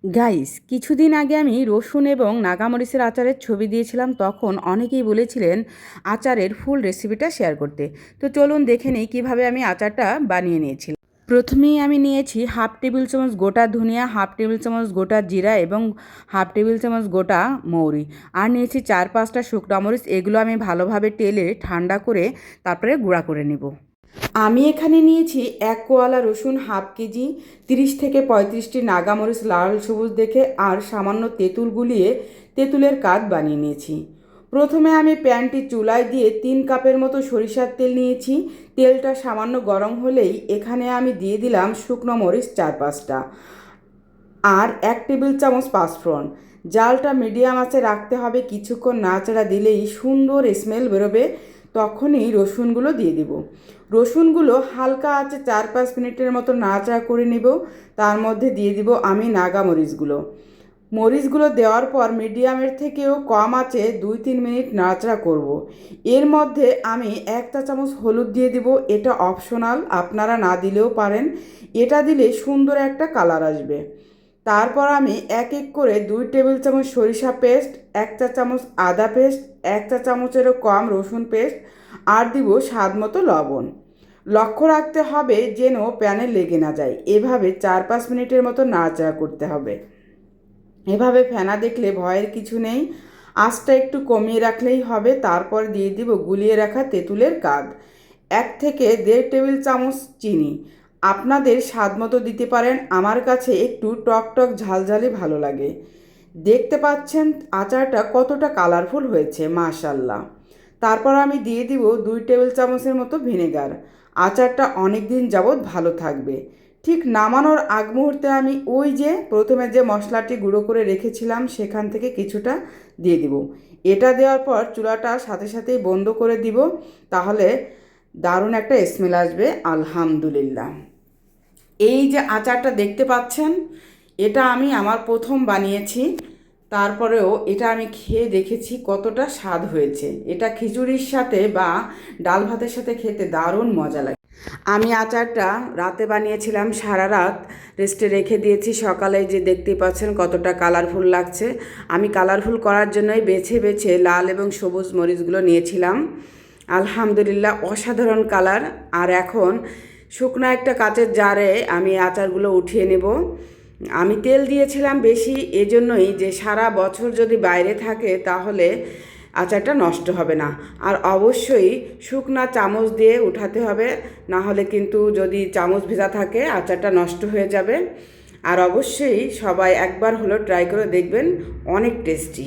Guys, কিছুদিন আগে আমি রসুন এবং নাগামরিচের আচারের ছবি দিয়েছিলাম। তখন অনেকেই বলেছিলেন আচারের ফুল রেসিপিটা শেয়ার করতে। তো চলুন দেখে নিই কীভাবে আমি আচারটা বানিয়ে নিয়েছিলাম। প্রথমেই আমি নিয়েছি হাফ টেবিল চামচ গোটা ধনিয়া, হাফ টেবিল চামচ গোটা জিরা এবং হাফ টেবিল চামচ গোটা মৌরি, আর নিয়েছি 4-5টা শুকনো মরিচ। এগুলো আমি ভালোভাবে তেলে ঠান্ডা করে তারপরে গুঁড়া করে নেব। আমি এখানে নিয়েছি 1 কোয়ালা রসুন হাফ কেজি, 30 থেকে 35টি নাগামরিচ লাল সবুজ দেখে, আর সামান্য তেঁতুল গুলিয়ে তেঁতুলের কাঠ বানিয়ে নিয়েছি। প্রথমে আমি প্যানটি চুলায় দিয়ে 3 কাপের মতো সরিষার তেল নিয়েছি। তেলটা সামান্য গরম হলেই এখানে আমি দিয়ে দিলাম শুকনো মরিচ 4-5টা আর 1 টেবিল চামচ পাঁচফোড়ন। জালটা মিডিয়াম আঁচে রাখতে হবে, কিছুক্ষণ নাড়াচাড়া দিলেই সুন্দর স্মেল বেরোবে। তখনই রসুনগুলো দিয়ে দিব। রসুনগুলো হালকা আঁচে 4-5 মিনিটের মতো নাড়াচাড়া করে নেব। তার মধ্যে দিয়ে দিব আমি নাগা মরিচগুলো। মরিচগুলো দেওয়ার পর মিডিয়ামের থেকেও কম আঁচে 2-3 মিনিট নাড়াচাড়া করব। এর মধ্যে আমি 1 চা চামচ হলুদ দিয়ে দিব। এটা অপশনাল, আপনারা না দিলেও পারেন। এটা দিলে সুন্দর একটা কালার আসবে। তারপর আমি এক এক করে 2 টেবিল চামচ সরিষা পেস্ট, 1 চা চামচ আদা পেস্ট, 1 চা চামচেরও কম রসুন পেস্ট, আর দিব স্বাদ মতো লবণ। লক্ষ্য রাখতে হবে যেন প্যানে লেগে না যায়। এভাবে 4-5 মিনিটের মতো নাড়াচাড়া করতে হবে। এভাবে ফেনা দেখলে ভয়ের কিছু নেই, আঁচটা একটু কমিয়ে রাখলেই হবে। তারপর দিয়ে দিব গুলিয়ে রাখা তেঁতুলের কাঠ, 1 থেকে 1.5 টেবিল চামচ চিনি। আপনাদের স্বাদ মতো দিতে পারেন। আমার কাছে একটু টক টক ঝালঝালি ভালো লাগে। দেখতে পাচ্ছেন আচারটা কতটা কালারফুল হয়েছে, মাশাল্লাহ। তারপর আমি দিয়ে দিব 2 টেবিল চামচের মতো ভিনেগার। আচারটা অনেক দিন যাবৎ ভালো থাকবে। ঠিক নামানোর আগ মুহূর্তে আমি ওই যে প্রথমে যে মশলাটি গুঁড়ো করে রেখেছিলাম সেখান থেকে কিছুটা দিয়ে দিব। এটা দেওয়ার পর চুলাটা সাথে সাথেই বন্ধ করে দিব, তাহলে দারুণ একটা স্মেল আসবে। আলহামদুলিল্লাহ, এই যে আচারটা দেখতে পাচ্ছেন, এটা আমি আমার প্রথম বানিয়েছি। তারপরেও এটা আমি খেয়ে দেখেছি কতটা স্বাদ হয়েছে। এটা খিচুড়ির সাথে বা ডাল ভাতের সাথে খেতে দারুণ মজা লাগে। আমি আচারটা রাতে বানিয়েছিলাম, সারা রাত রেস্টে রেখে দিয়েছি। সকালে যে দেখতে পাচ্ছেন কতটা কালারফুল লাগছে। আমি কালারফুল করার জন্যই বেছে বেছে লাল এবং সবুজ মরিচগুলো নিয়েছিলাম। আলহামদুলিল্লাহ, অসাধারণ কালার। আর এখন শুকনো একটা কাচের জারে আমি আচারগুলো উঠিয়ে নেব। আমি তেল দিয়েছিলাম বেশি, এজন্যই যে সারা বছর যদি বাইরে থাকে তাহলে আচারটা নষ্ট হবে না। আর অবশ্যই শুকনা চামচ দিয়ে উঠাতে হবে, না হলে কিন্তু যদি চামচ ভেজা থাকে আচারটা নষ্ট হয়ে যাবে। আর অবশ্যই সবাই একবার হলো ট্রাই করে দেখবেন, অনেক টেস্টি।